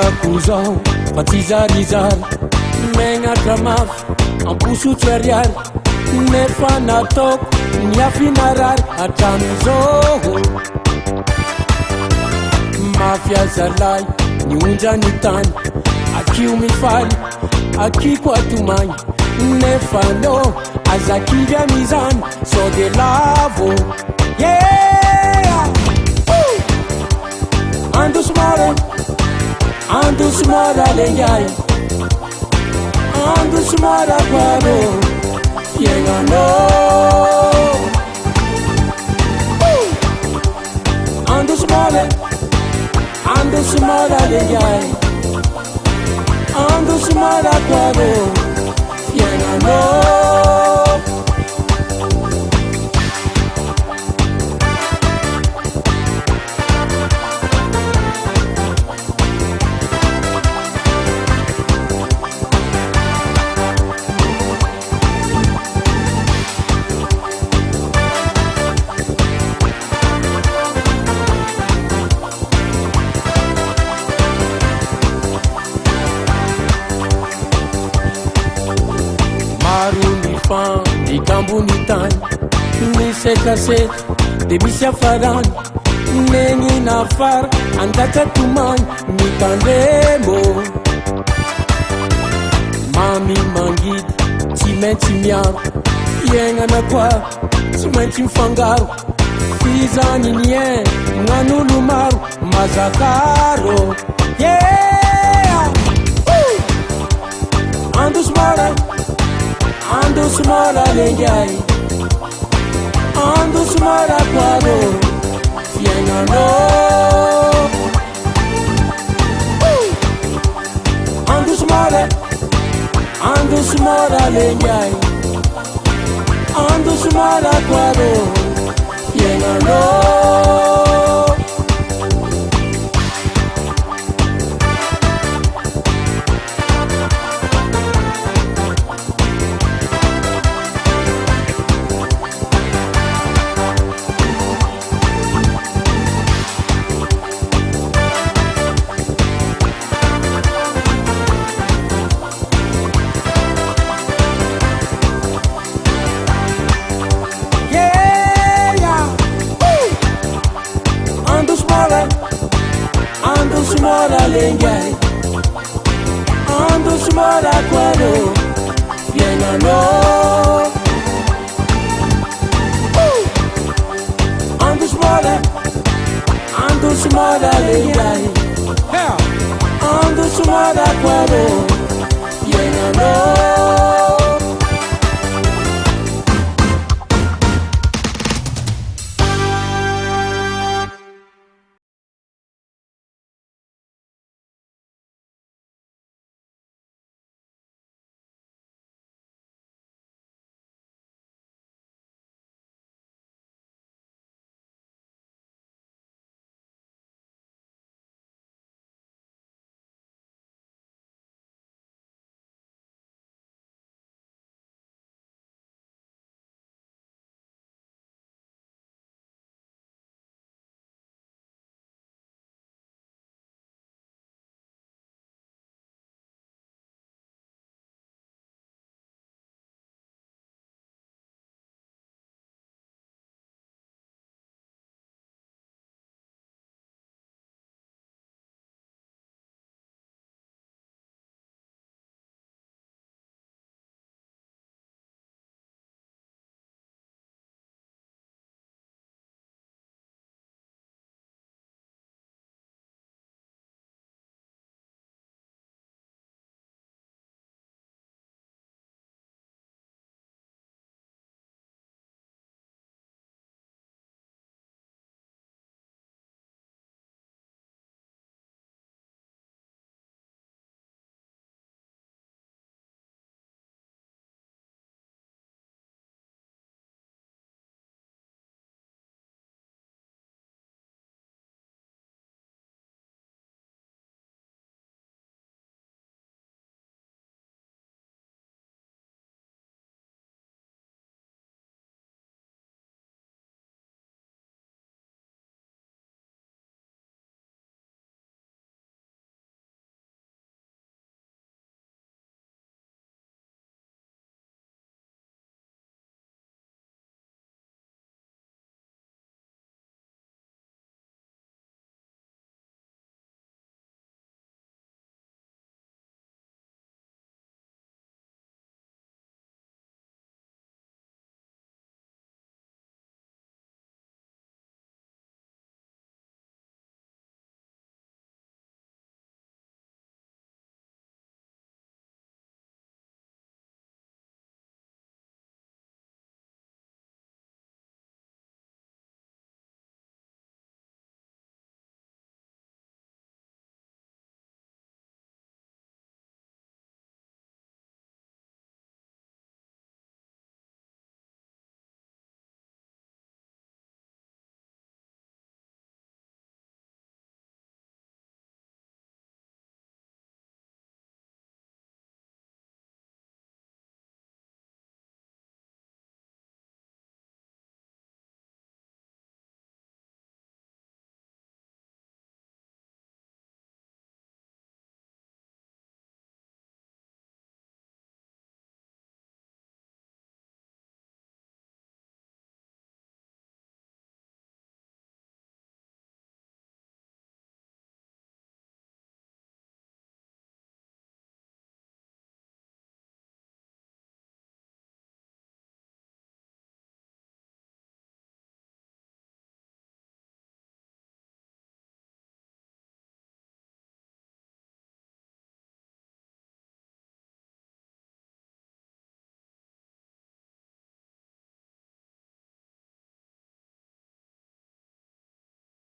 Kuzao, patizarizar, menga kamaf, ampusu tsariar, nefa natok, niafinarar, atramizo. Mafia zalai, niunja nitani, akiu mifali, akiko atumani, nefa no, azakivya mizani, so de lavo, yeah! Andus more. Andus mora lengai, andus mora quado, yenga no. Andus mora lengai, andus mora quado, yenga no. Di kambunitan, ni sekaset, de misia faran, neni nafar, andata tuman, ni kandemo. Mami mangid, timenti miar, yenga na kwa, timenti mfangaru, fizani nye, nganulumaru, mazakaro, yeah! Andus mora. Andus mora lengai, andus mora quado, yenga no. Andus mora lengai, andus mora quado, yenga no. Andus mora lengai, andus mora quado, yenga no. Andus mora lengai, andus mora quado.